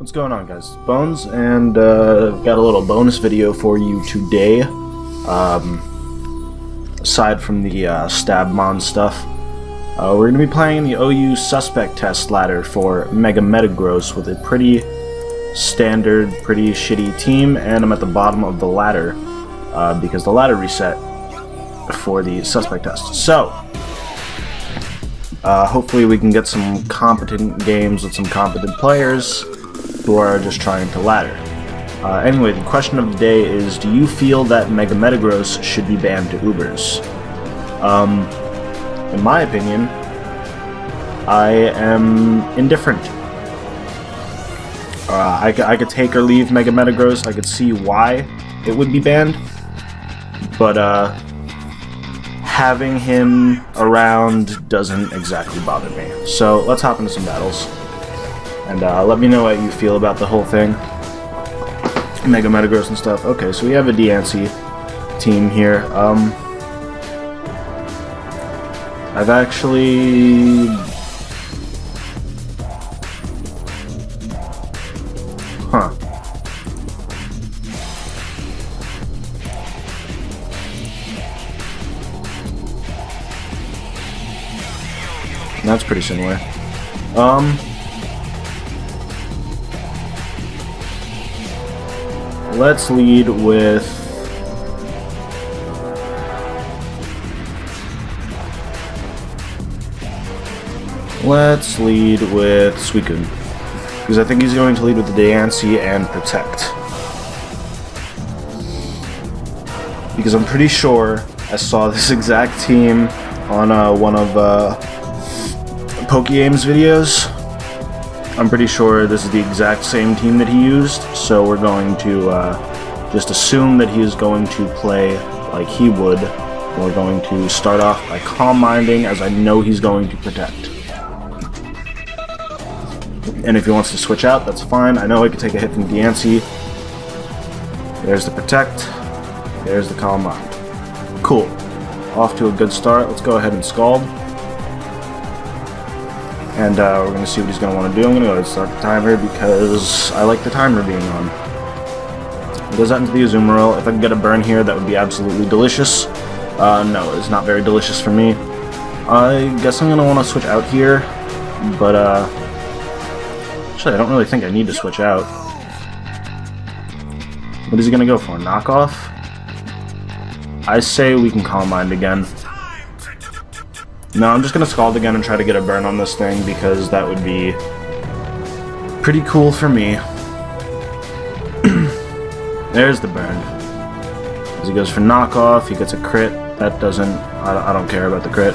What's going on, guys? It's Bones, and I've got a little bonus video for you today. Aside from the Stabmon stuff, we're going to be playing the OU Suspect Test ladder for Mega Metagross with a pretty standard, pretty shitty team, and I'm at the bottom of the ladder because the ladder reset for the Suspect Test. So, hopefully we can get some competent games with some competent players who are just trying to ladder. Anyway, the question of the day is, do you feel that Mega Metagross should be banned to Ubers? In my opinion, I am indifferent. I could take or leave Mega Metagross. I could see why it would be banned, but having him around doesn't exactly bother me. So let's hop into some battles. And let me know what you feel about the whole thing. Mega Metagross and stuff. Okay, so we have a DNC team here. I've actually... Huh. That's pretty similar. Let's lead with... Suicune, because I think he's going to lead with the Diancie and Protect. Because I'm pretty sure I saw this exact team on one of PokeAim's videos. I'm pretty sure this is the exact same team that he used, so we're going to just assume that he is going to play like he would. We're going to start off by Calm Minding, as I know he's going to Protect. And if he wants to switch out, that's fine. I know I could take a hit from Diancie. There's the Protect. There's the Calm Mind. Cool. Off to a good start. Let's go ahead and Scald. And we're going to see what he's going to want to do. I'm going to go ahead and start the timer because I like the timer being on. He goes out into the Azumarill. If I can get a burn here, that would be absolutely delicious. No, it's not very delicious for me. I guess I'm going to want to switch out here, but actually I don't really think I need to switch out. What is he going to go for? Knockoff? I say we can Calm Mind again. No, I'm just going to Scald again and try to get a burn on this thing because that would be pretty cool for me. There's the burn. As he goes for knockoff, he gets a crit. That doesn't... I don't care about the crit.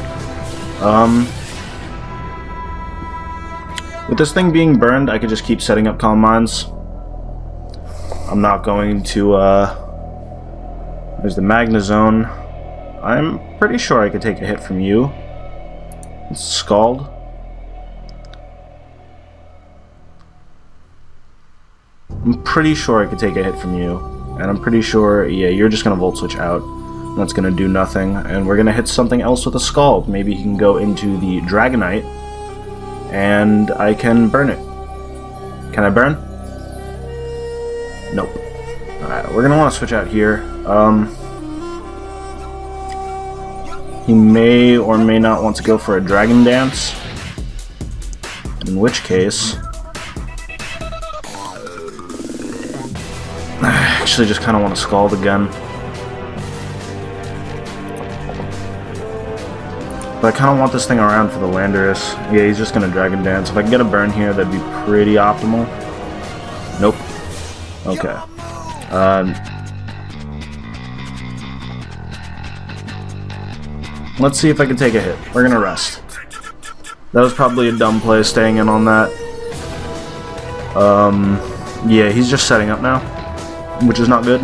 With this thing being burned, I could just keep setting up Calm Minds. I'm not going to... There's the Magnezone. I'm pretty sure I could take a hit from you. Scald. I'm pretty sure I could take a hit from you. And I'm pretty sure, yeah, you're just going to Volt Switch out. That's going to do nothing. And we're going to hit something else with a Scald. Maybe he can go into the Dragonite. And I can burn it. Can I burn? Nope. Alright, we're going to want to switch out here. He may or may not want to go for a Dragon Dance, in which case I actually just kind of want to Scald again. But I kind of want this thing around for the Landorus. Yeah, he's just going to Dragon Dance. If I can get a burn here, that'd be pretty optimal. Nope. Okay. Let's see if I can take a hit. We're gonna rest. That was probably a dumb play, staying in on that. Yeah, he's just setting up now, which is not good.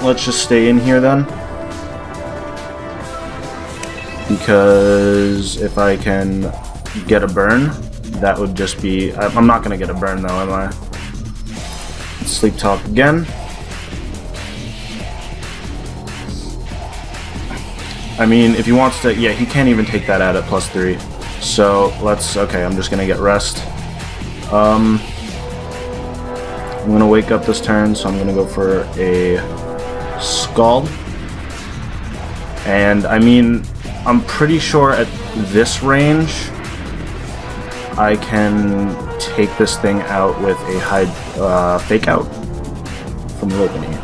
Let's just stay in here then. Because if I can get a burn, that would just be... I'm not gonna get a burn though, am I? Let's Sleep Talk again. I mean, if he wants to... Yeah, he can't even take that out at +3. So okay, I'm just gonna get rest. I'm gonna wake up this turn, so I'm gonna go for a Scald. And I mean, I'm pretty sure at this range I can take this thing out with a high fake out from the opening.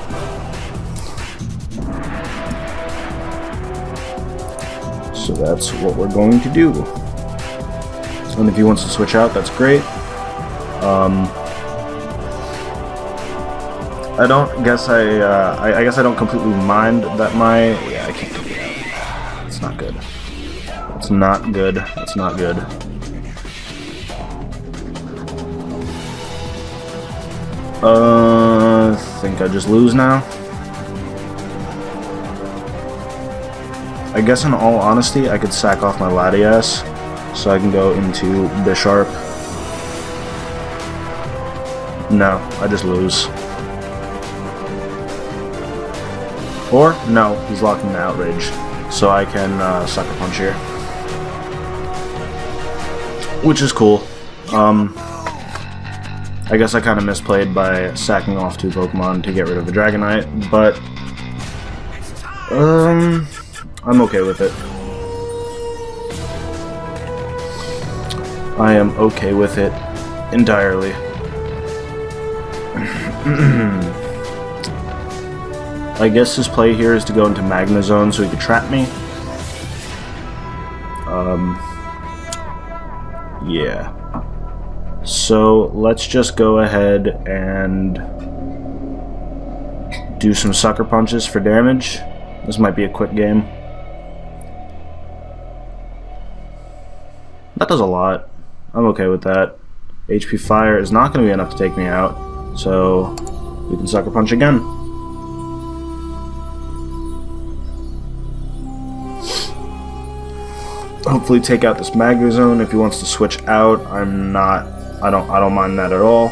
So that's what we're going to do. And if he wants to switch out, that's great. I guess I don't completely mind that I can't do that. It's not good. It's not good. It's not good. I think I just lose now. I guess in all honesty, I could sack off my Latias, so I can go into Bisharp. No, I just lose. Or, no, he's locking the Outrage, so I can Sucker Punch here. Which is cool. I guess I kind of misplayed by sacking off 2 Pokemon to get rid of the Dragonite, but I'm okay with it. I am okay with it entirely. I guess his play here is to go into Magna Zone so he could trap me. Yeah. So let's just go ahead and do some Sucker Punches for damage. This might be a quick game. That does a lot. I'm okay with that. HP Fire is not going to be enough to take me out, so we can Sucker Punch again. Hopefully take out this Magna Zone. If he wants to switch out, I don't mind that at all.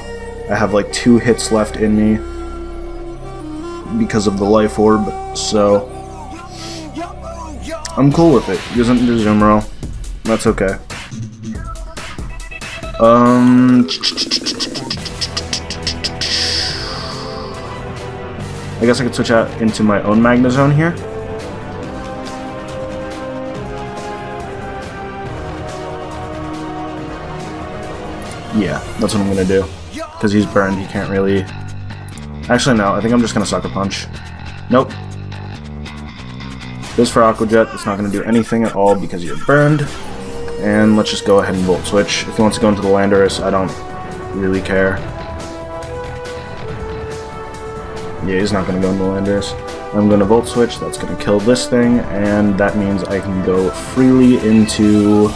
I have like 2 hits left in me because of the Life Orb, so I'm cool with it. He doesn't do Zoomerl. That's okay. I guess I could switch out into my own Magna Zone here. Yeah, that's what I'm gonna do. Because he's burned, he can't really... Actually, no, I think I'm just gonna Sucker Punch. Nope. This for Aqua Jet, it's not gonna do anything at all because you're burned. And let's just go ahead and Volt Switch. If he wants to go into the Landorus, I don't really care. Yeah, he's not gonna go into the Landorus. I'm gonna Volt Switch, that's gonna kill this thing, and that means I can go freely into...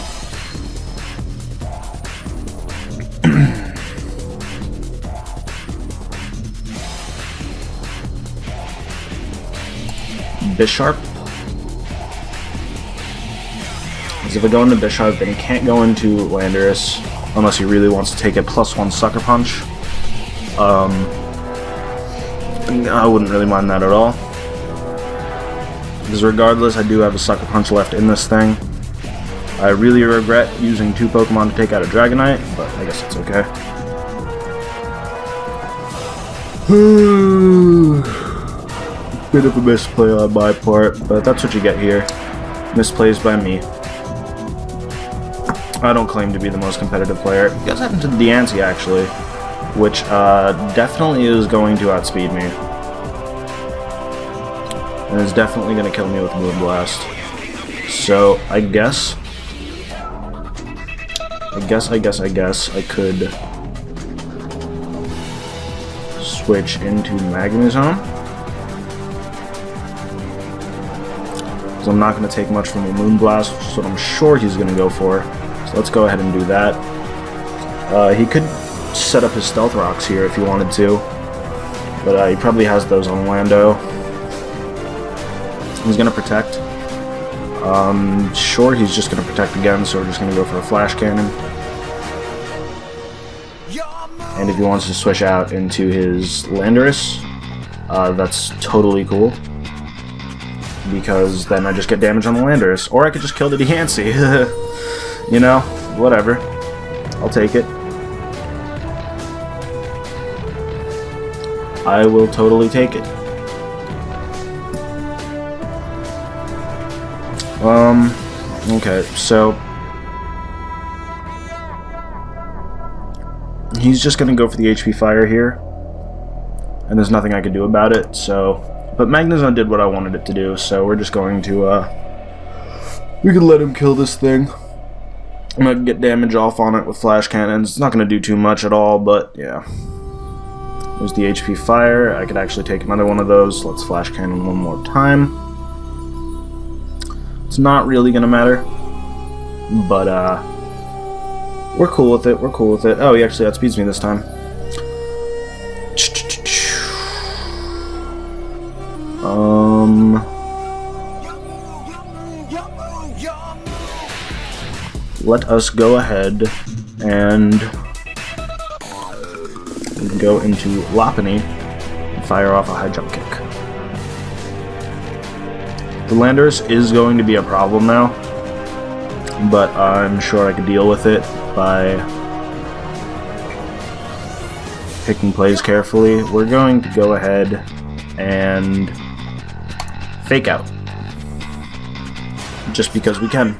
Bisharp. Because if I go into Bisharp, then he can't go into Landorus unless he really wants to take a +1 Sucker Punch. I wouldn't really mind that at all. Because regardless, I do have a Sucker Punch left in this thing. I really regret using 2 Pokemon to take out a Dragonite, but I guess it's okay. Bit of a misplay on my part, but that's what you get here. Misplays by me. I don't claim to be the most competitive player. You guys happened to the Diancie, actually, which definitely is going to outspeed me. And is definitely going to kill me with Moonblast. So, I guess I could switch into Magna Zone. I'm not going to take much from a Moonblast, which is what I'm sure he's going to go for. So let's go ahead and do that. He could set up his Stealth Rocks here if he wanted to, but he probably has those on Lando. He's going to Protect. Sure, he's just going to Protect again, so we're just going to go for a Flash Cannon. And if he wants to switch out into his Landorus, that's totally cool. Because then I just get damage on the Landorus. Or I could just kill the Diancie. You know, whatever. I'll take it. I will totally take it. Okay, so he's just gonna go for the HP fire here, and there's nothing I can do about it, so, but Magnezone did what I wanted it to do, so we're just going to, we can let him kill this thing. I'm gonna get damage off on it with flash cannons. It's not gonna do too much at all, but yeah. There's the HP fire. I could actually take another one of those. Let's flash cannon one more time. It's not really gonna matter, but we're cool with it. We're cool with it. Oh, he actually outspeeds me this time. Let us go ahead and we can go into Lopunny and fire off a high jump kick. The Landorus is going to be a problem now, but I'm sure I could deal with it by picking plays carefully. We're going to go ahead and fake out, just because we can.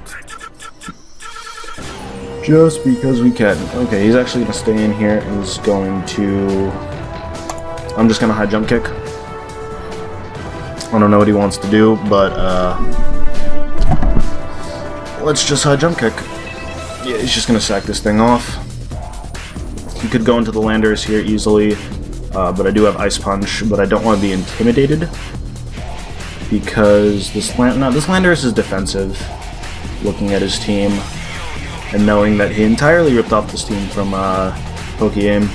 Just because we can. Okay, he's actually going to stay in here and he's going to... I'm just going to high jump kick. I don't know what he wants to do, but let's just high jump kick. Yeah, he's just going to sack this thing off. He could go into the Landorus here easily, but I do have Ice Punch, but I don't want to be intimidated because this Landorus is defensive, looking at his team. And knowing that he entirely ripped off this team from Pokeaim.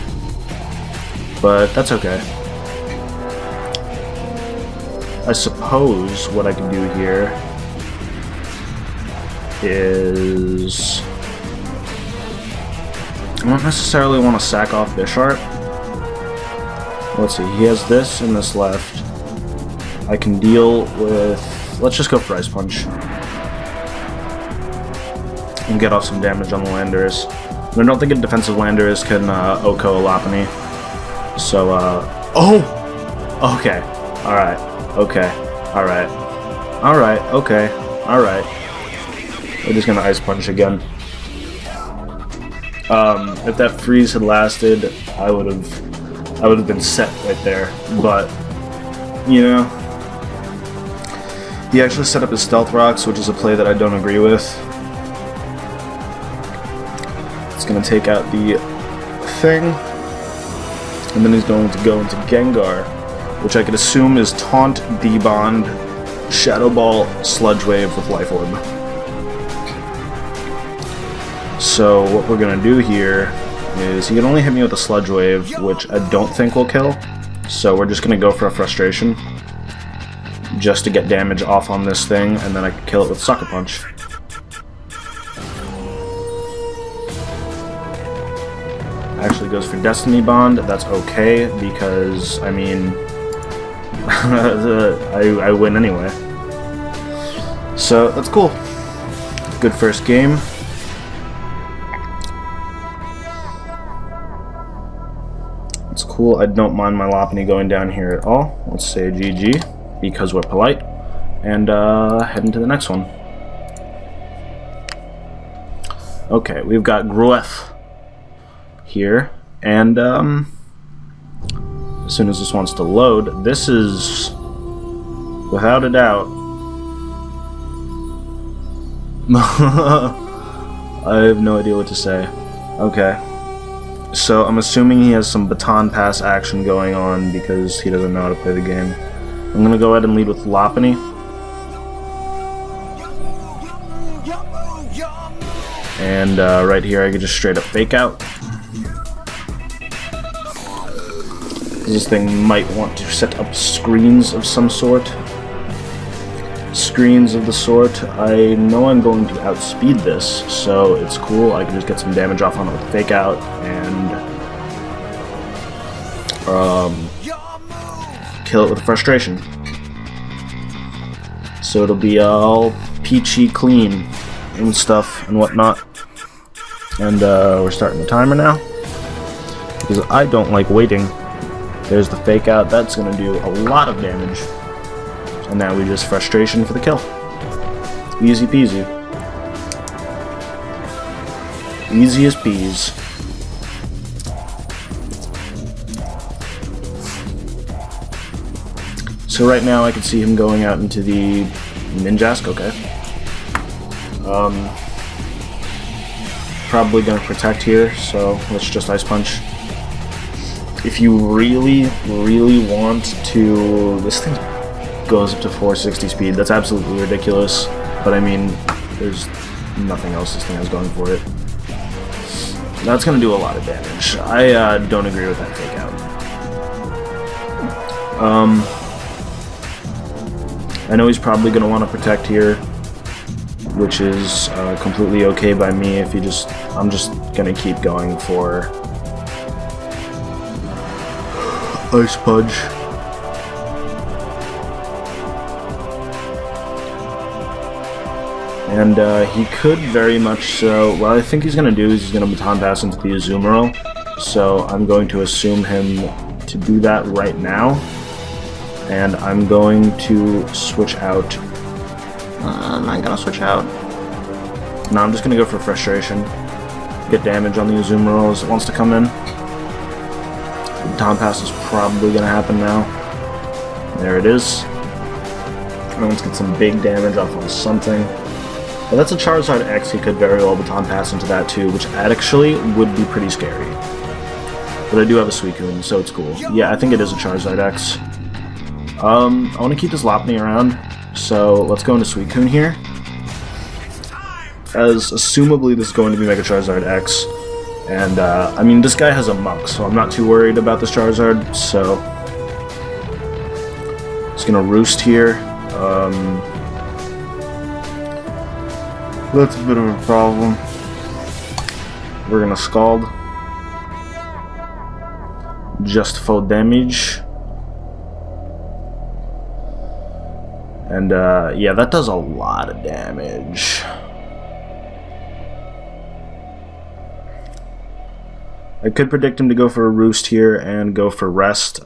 But that's okay. I suppose what I can do here is... I don't necessarily want to sack off Bisharp. Let's see, he has this and this left. I can deal with... Let's just go for Ice Punch. And get off some damage on the Landorus. I don't think a defensive Landorus can OHKO a Lopunny. So, oh! Okay. Alright. Okay. Alright. Alright. Okay. Alright. We're just gonna Ice Punch again. If that freeze had lasted, I would have been set right there. But, you know, he actually set up his Stealth Rocks, which is a play that I don't agree with. It's going to take out the thing, and then he's going to go into Gengar, which I could assume is Taunt, D-Bond, Shadow Ball, Sludge Wave with Life Orb. So what we're going to do here is he can only hit me with a Sludge Wave, which I don't think will kill, so we're just going to go for a Frustration, just to get damage off on this thing, and then I can kill it with Sucker Punch. Actually goes for Destiny Bond. That's okay because I mean I win anyway, so that's cool. Good first game. It's cool. I don't mind my Lopunny going down here at all. Let's say GG because we're polite, and head into the next one. Okay, we've got Gruef here, and as soon as this wants to load, this is without a doubt I have no idea what to say. Okay, so I'm assuming he has some baton pass action going on because he doesn't know how to play the game. I'm gonna go ahead and lead with Lopunny. And right here I could just straight up fake out. This thing might want to set up screens of some sort. Screens of the sort. I know I'm going to outspeed this, so it's cool. I can just get some damage off on it with fake out and kill it with Frustration. So it'll be all peachy clean and stuff and whatnot. And we're starting the timer now, because I don't like waiting. There's the fake out. That's going to do a lot of damage. And now we just frustration for the kill. Easy peasy. Easy as peas. So right now I can see him going out into the Ninjask, okay. Probably gonna protect here, so let's just Ice Punch. If you really want to... This thing goes up to 460 speed, that's absolutely ridiculous. But I mean, there's nothing else this thing has going for it. That's gonna do a lot of damage. I don't agree with that fake out. I know he's probably going to want to protect here, which is completely okay by me. If you just, I'm just going to keep going for Ice Punch. And he could very much so. What I think he's going to do is he's going to baton pass into the Azumarill. So I'm going to assume him to do that right now. And I'm going to switch out. I'm not going to switch out. No, I'm just going to go for frustration. Get damage on the Azumarill as it wants to come in. Baton pass is probably going to happen now. There it is. And let's get some big damage off on something. But that's a Charizard X. He could very well baton pass into that too, which actually would be pretty scary. But I do have a Suicune, so it's cool. Yeah, I think it is a Charizard X. I want to keep this Lopunny around, so let's go into Suicune here. As assumably this is going to be Mega Charizard X. And, I mean, this guy has a Muck, so I'm not too worried about this Charizard, so... It's gonna Roost here. That's a bit of a problem. We're gonna Scald. Just full damage. And, yeah, that does a lot of damage. I could predict him to go for a Roost here and go for Rest.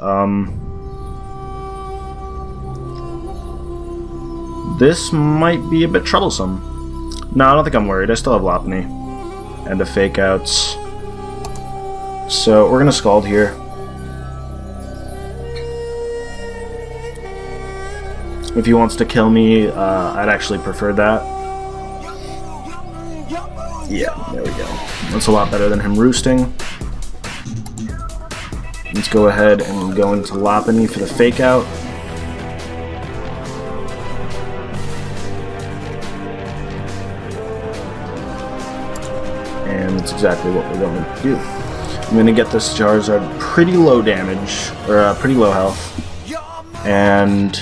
This might be a bit troublesome. No, I don't think I'm worried. I still have Lopunny. And the Fake Outs. So, we're gonna Scald here. If he wants to kill me, I'd actually prefer that. Yeah, there we go. That's a lot better than him roosting. Let's go ahead and go into Lopunny for the Fake Out. And that's exactly what we're going to do. I'm going to get this Charizard pretty low damage, or pretty low health. And...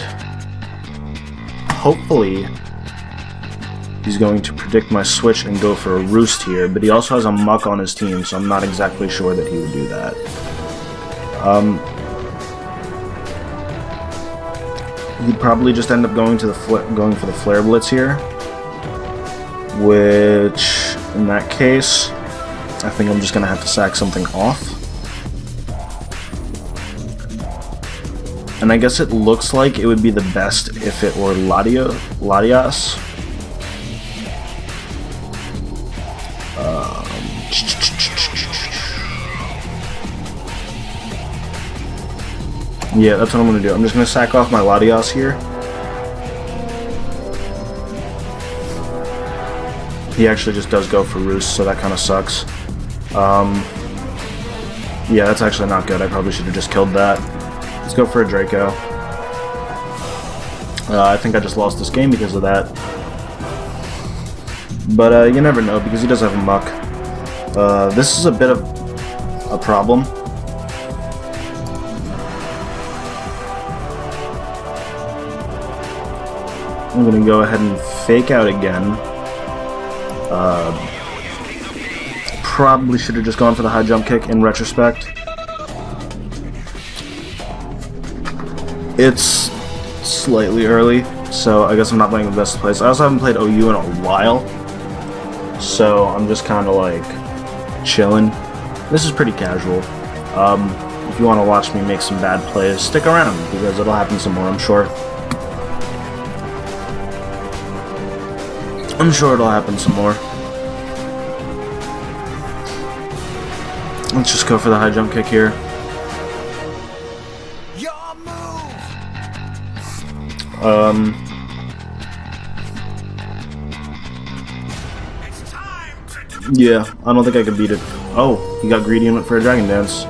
hopefully, he's going to predict my switch and go for a Roost here, but he also has a Muck on his team, so I'm not exactly sure that he would do that. He'd probably just end up going to the going for the Flare Blitz here, which, in that case, I think I'm just going to have to sack something off. And I guess it looks like it would be the best if it were Latias. Yeah, that's what I'm going to do. I'm just going to sack off my Latias here. He actually just does go for Roost, so that kind of sucks. Yeah, that's actually not good. I probably should have just killed that. Let's go for a Draco. I think I just lost this game because of that. But you never know, because he does have a Muck. This is a bit of a problem. I'm going to go ahead and Fake Out again. Probably should have just gone for the high jump kick in retrospect. It's slightly early, so I guess I'm not playing the best place. I also haven't played OU in a while, so I'm just kind of like chilling. This is pretty casual. If you want to watch me make some bad plays, stick around, because it'll happen some more, I'm sure. I'm sure it'll happen some more. Let's just go for the high jump kick here. Yeah, I don't think I could beat it. Oh, he got greedy and went for a dragon dance.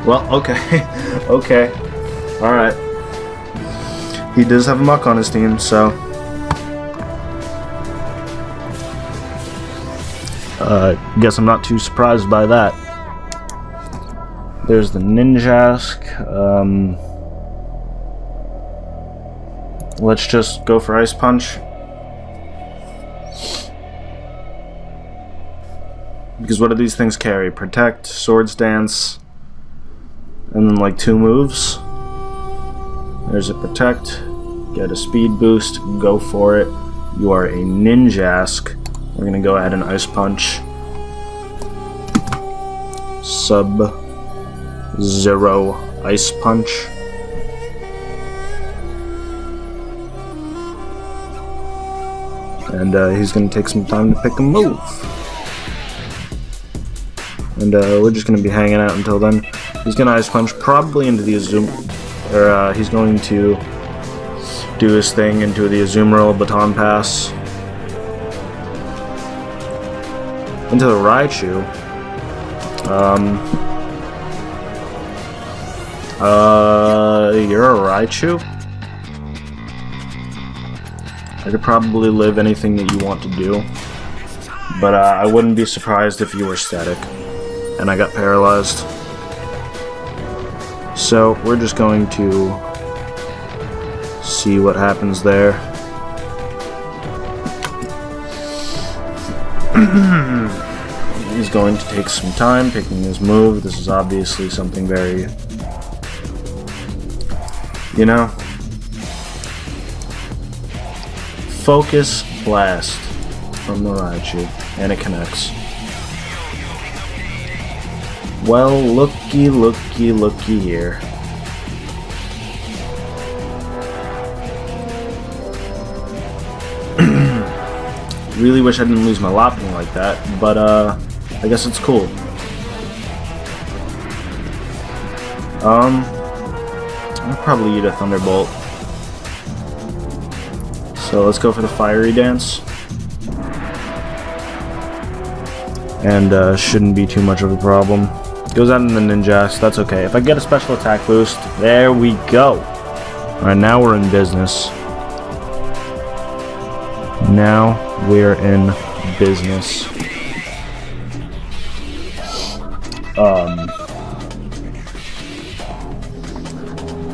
Well, okay. Okay. Alright. He does have a muck on his team, so... guess I'm not too surprised by that. There's the Ninjask. Let's just go for Ice Punch. Because what do these things carry? Protect, Swords Dance, and then like 2 moves. There's a Protect, get a speed boost, go for it. You are a Ninjask. We're gonna go ahead and Ice Punch. Sub-Zero Ice Punch. And he's gonna take some time to pick a move. And we're just gonna be hanging out until then. He's gonna Ice Punch probably into the Azum, or he's going to do his thing into the Azumarill Baton Pass. Into the Raichu. You're a Raichu? I could probably live anything that you want to do. But I wouldn't be surprised if you were static. And I got paralyzed. So we're just going to see what happens there. He's going to take some time picking his move. This is obviously something very, you know, Focus Blast from the Raichu, and it connects. Well, looky here. Really wish I didn't lose my Lopping like that, but I guess it's cool. I'll probably eat a Thunderbolt. So let's go for the Fiery Dance. And shouldn't be too much of a problem. Goes out in the Ninjask, that's okay. If I get a special attack boost, there we go. Alright, now we're in business. Now we're in business.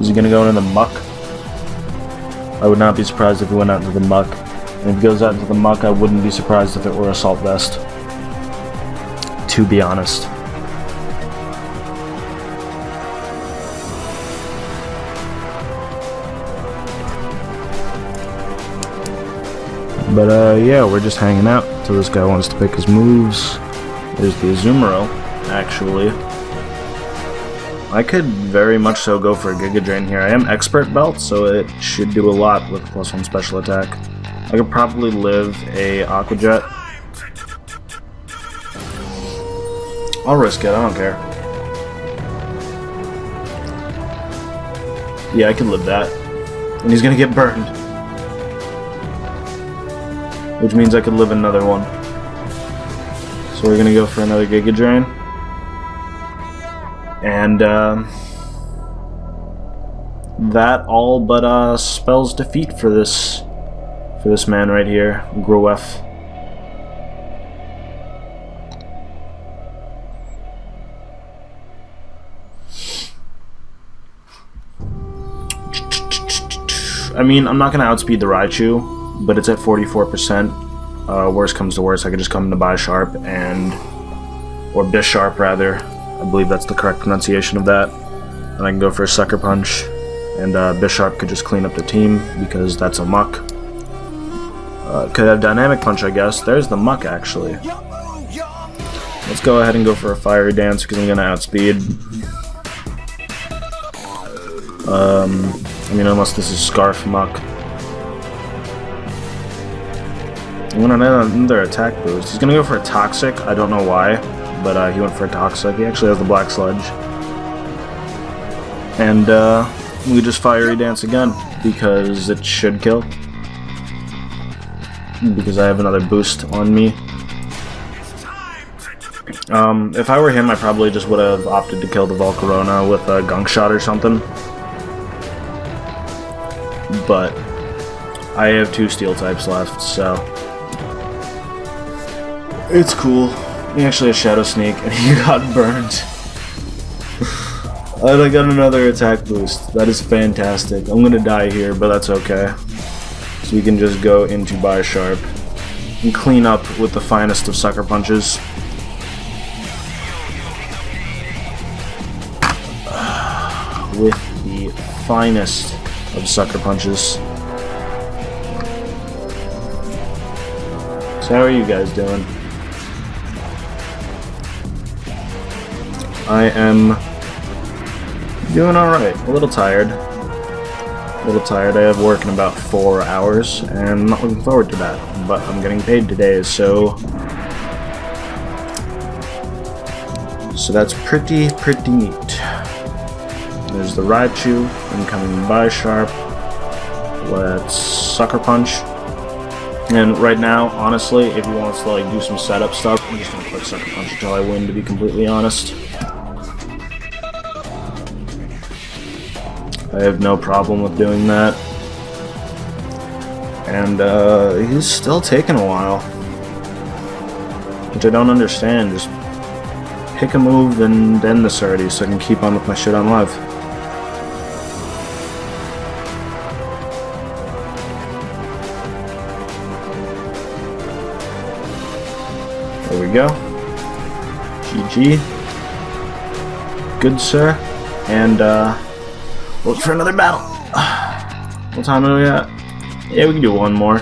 Is he gonna go into the muck? I would not be surprised if he went out into the muck. And if he goes out into the muck, I wouldn't be surprised if it were Assault Vest. To be honest. But yeah, we're just hanging out until this guy wants to pick his moves. There's the Azumarill, actually. I could very much so go for a Giga Drain here. I am Expert Belt, so it should do a lot with +1 special attack. I could probably live a Aqua Jet. I'll risk it, I don't care. Yeah, I can live that. And he's gonna get burned. Which means I could live another one. So we're gonna go for another Giga Drain. And that all but spells defeat for this man right here, Growef. I mean, I'm not gonna outspeed the Raichu, but it's at 44%. Worst comes to worst, I could just come into Bisharp or Bisharp rather. I believe that's the correct pronunciation of that. And I can go for a Sucker Punch, and Bisharp could just clean up the team because that's a muck. Could have Dynamic Punch, I guess. There's the Muck, actually. Let's go ahead and go for a Fiery Dance, because I'm going to outspeed. I mean, unless this is Scarf Muck. I'm going to add another attack boost. He's going to go for a Toxic. I don't know why, but he went for a Toxic. He actually has the Black Sludge. And we just Fiery Dance again, because it should kill. Because I have another boost on me. If I were him, I probably just would have opted to kill the Volcarona with a Gunk Shot or something. But I have 2 Steel types left, so it's cool. He actually has Shadow Sneak, and he got burned. And I got another attack boost. That is fantastic. I'm gonna die here, but that's okay. So we can just go into Bisharp and clean up with the finest of Sucker Punches. With the finest of Sucker Punches. So how are you guys doing? I am doing alright. A little tired. I have work in about 4 hours, and I'm not looking forward to that. But I'm getting paid today, so that's pretty neat. There's the Raichu, incoming Bisharp. Let's Sucker Punch. And right now, honestly, if he wants to like do some setup stuff, I'm just gonna click Sucker Punch until I win, to be completely honest. I have no problem with doing that. And he's still taking a while, which I don't understand. Just pick a move and end this already so I can keep on with my shit on live. There we go. GG. Good, sir. And look for another battle. What time are we at? Yeah, we can do one more.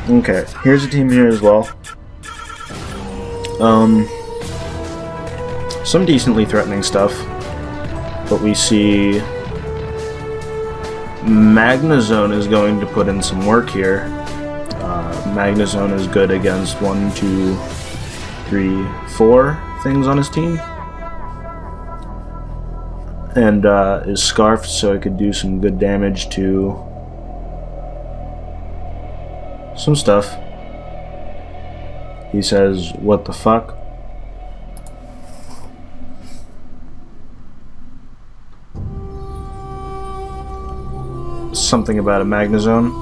Okay, here's a team here as well. Some decently threatening stuff. But we see Magnezone is going to put in some work here. Magnezone is good against 1, 2, 3, 4 things on his team. And is Scarfed, so it could do some good damage to some stuff. He says, "What the fuck?" Something about a Magnezone.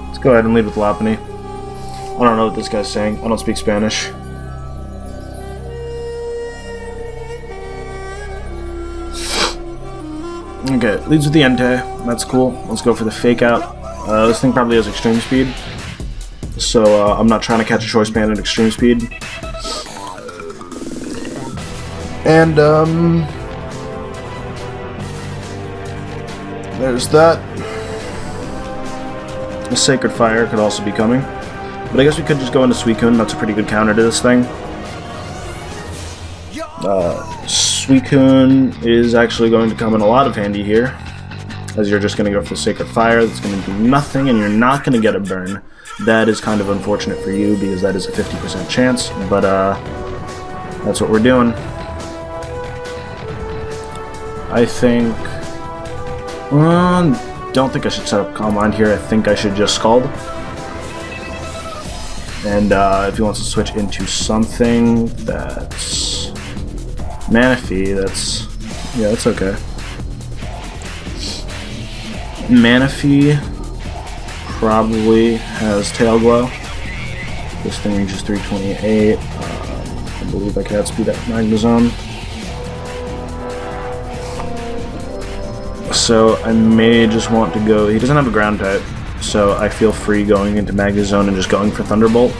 Let's go ahead and lead with Lopunny. I don't know what this guy's saying. I don't speak Spanish. Okay, leads with the Entei. That's cool. Let's go for the Fake Out. This thing probably has Extreme Speed, so I'm not trying to catch a Choice Band at Extreme Speed. And there's that. A Sacred Fire could also be coming, but I guess we could just go into Suicune. That's a pretty good counter to this thing. Suicune is actually going to come in a lot of handy here, as you're just going to go for the Sacred Fire. That's going to do nothing, and you're not going to get a burn. That is kind of unfortunate for you, because that is a 50% chance, but that's what we're doing. I think... don't think I should set up Calm Mind here. I think I should just Scald. And if he wants to switch into something that's Manaphy, yeah, that's okay. Manaphy probably has Tail Glow. This thing reaches 328. I believe I can outspeed that Magnezone. So I may just want to go... He doesn't have a ground type, so I feel free going into Magnezone and just going for Thunderbolt,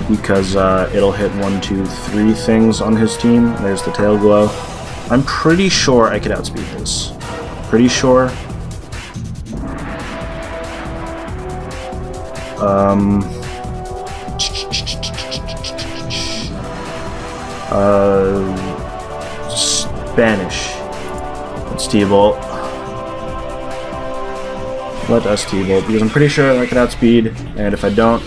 because it'll hit 1, 2, 3 things on his team. There's the Tail Glow. I'm pretty sure I could outspeed this. Pretty sure. Spanish. Let's T-Bolt. Let us T-Bolt, because I'm pretty sure I could outspeed, and if I don't,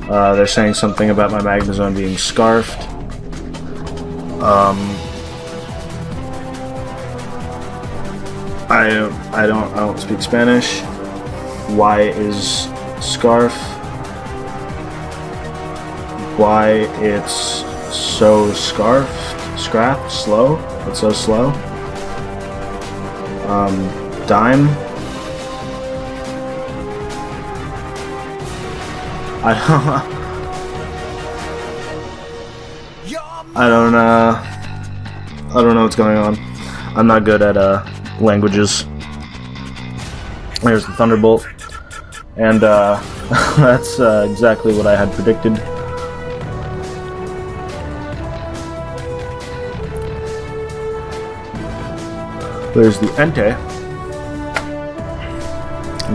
they're saying something about my Magnezone being scarfed. I don't speak Spanish. Why is scarf? Why it's so scrapped, slow? It's so slow. Dime. I don't know what's going on. I'm not good at languages. There's the Thunderbolt, and that's exactly what I had predicted. There's the Entei,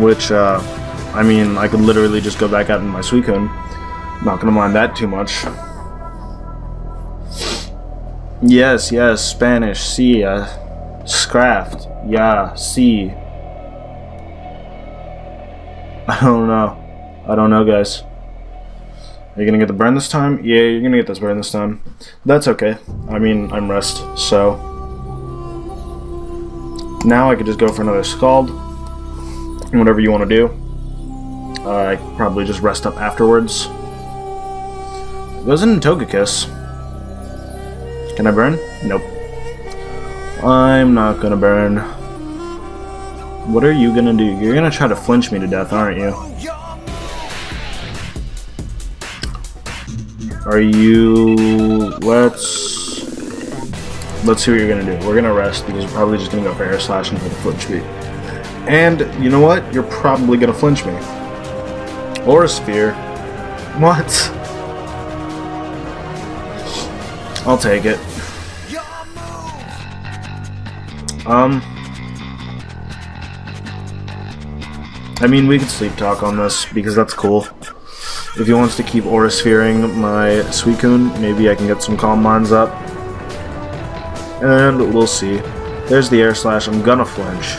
which I mean, I could literally just go back out in my Suicune. Not gonna mind that too much. Yes, Spanish, sí, Scraft, yeah, sí. I don't know, guys. Are you gonna get the burn this time? Yeah, you're gonna get this burn this time. That's okay. I mean, I'm rest, so... Now I could just go for another Scald. Whatever you want to do. I could probably just rest up afterwards. It goes in Togekiss. Can I burn? Nope. I'm not gonna burn. What are you gonna do? You're gonna try to flinch me to death, aren't you? Are you... Let's see what you're gonna do. We're gonna rest because you're probably just gonna go for Air Slash and hit the flinch me. And you know what? You're probably gonna flinch me. Or a Sphere. What? I'll take it. I mean, we could sleep talk on this because that's cool. If he wants to keep Aura Sphering my Suicune, maybe I can get some Calm Minds up. And we'll see. There's the Air Slash. I'm gonna flinch.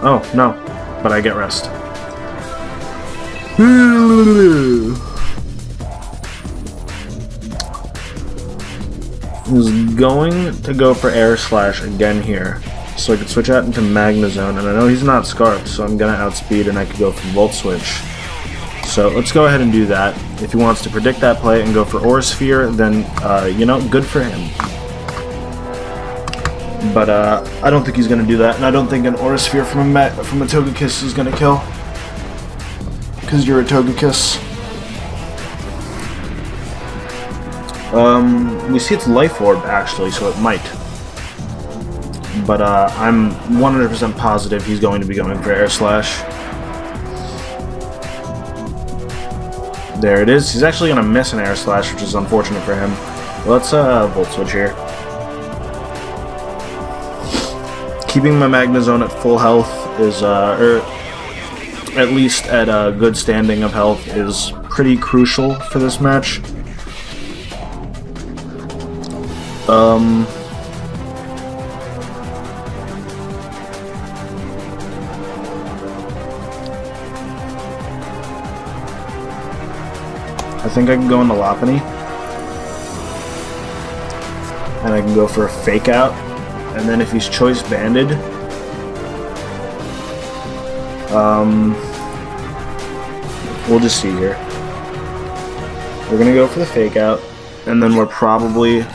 Oh, no. But I get rest. He's going to go for Air Slash again here. So I could switch out into Magnezone. And I know he's not Scarfed, so I'm gonna outspeed and I could go for Volt Switch. So let's go ahead and do that. If he wants to predict that play and go for Aura Sphere, then, you know, good for him. But I don't think he's going to do that, and I don't think an Aura Sphere from a Togekiss is going to kill. Because you're a Togekiss. We see it's Life Orb, actually, so it might. But I'm 100% positive he's going to be going for Air Slash. There it is. He's actually going to miss an Air Slash, which is unfortunate for him. Let's Volt Switch here. Keeping my Magnezone at full health is, or at least at a good standing of health, is pretty crucial for this match. I think I can go into Lopunny, and I can go for a Fake Out, and then if he's Choice Banded, we'll just see here. We're gonna go for the Fake Out, and then we're probably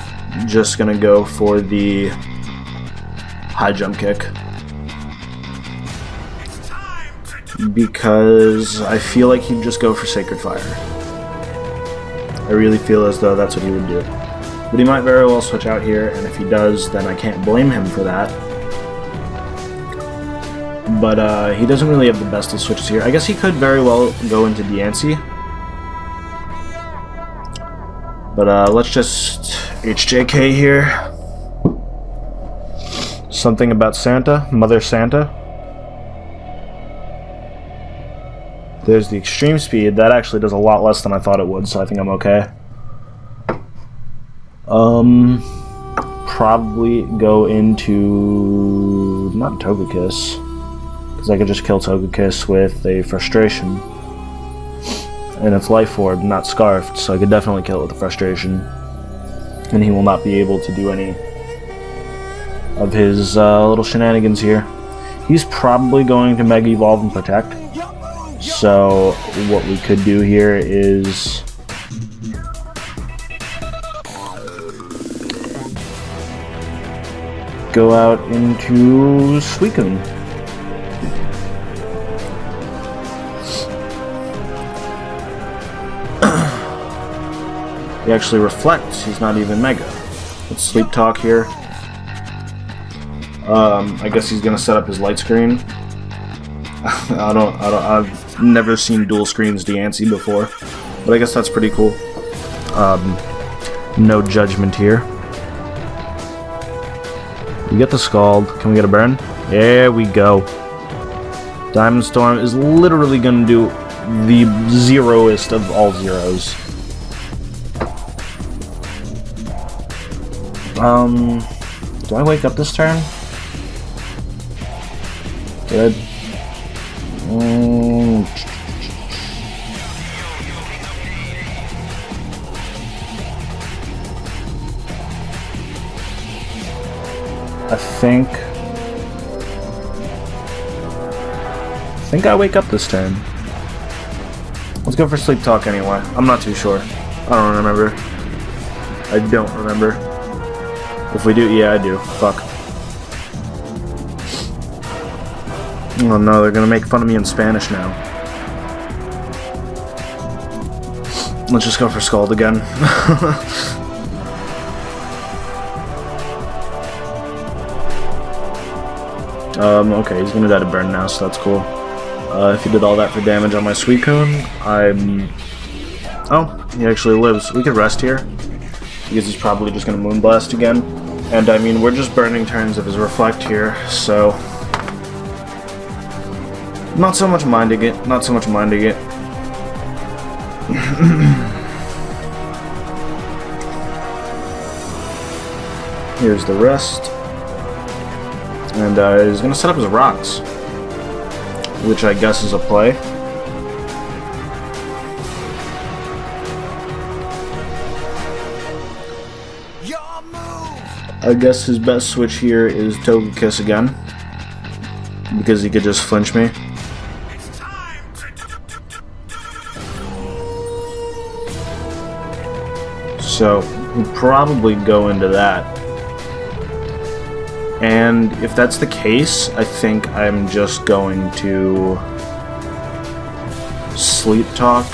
just gonna go for the High Jump Kick. Because I feel like he'd just go for Sacred Fire. I really feel as though that's what he would do. But he might very well switch out here, and if he does, then I can't blame him for that. But he doesn't really have the best of switches here. I guess he could very well go into Diancie. But let's just HJK here. Something about Santa, Mother Santa. There's the extreme speed. That actually does a lot less than I thought it would, so I think I'm okay. Probably go into... not Togekiss, because I could just kill Togekiss with a Frustration. And it's Life Orb, not Scarfed, so I could definitely kill it with a Frustration. And he will not be able to do any of his little shenanigans here. He's probably going to Mega Evolve and Protect. So what we could do here is go out into Suicune. He actually reflects. He's not even Mega. Let's Sleep Talk here. I guess he's gonna set up his light screen. I've never seen dual screens Deancey before, but I guess that's pretty cool. No judgment here. We get the Scald. Can we get a burn? There we go. Diamond Storm is literally gonna do the zeroest of all zeros. Do I wake up this turn? Good. I think I wake up this turn. Let's go for Sleep Talk anyway. I'm not too sure. I don't remember. I don't remember. If we do, yeah, I do. Fuck. Oh no, they're gonna make fun of me in Spanish now. Let's just go for Scald again. Okay, he's gonna die to burn now, so that's cool. If he did all that for damage on my Suicune, oh, he actually lives. We could rest here, because he's probably just gonna Moonblast again. And I mean, we're just burning turns of his Reflect here, so... not so much minding it, not so much minding it. Here's the rest. And he's gonna set up his Rocks, which I guess is a play. I guess his best switch here is Togekiss again, because he could just flinch me. So he'd probably go into that. And if that's the case, I think I'm just going to Sleep Talk.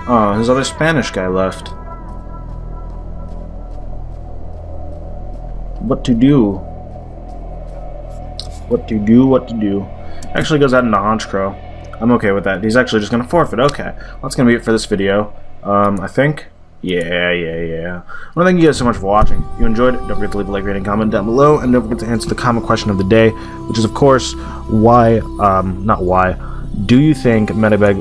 Oh, his other Spanish guy left. What to do? What to do? What to do? Actually goes out into Honchkrow. I'm okay with that. He's actually just gonna forfeit. Okay, well, that's gonna be it for this video. I think. Yeah. I want to thank you guys so much for watching. If you enjoyed it, don't forget to leave a like, rating, comment down below, and don't forget to answer the comment question of the day, which is, of course, why, not why, do you think Mega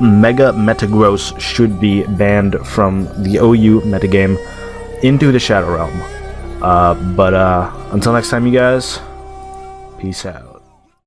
Metagross should be banned from the OU metagame into the Shadow Realm? Until next time, you guys, peace out.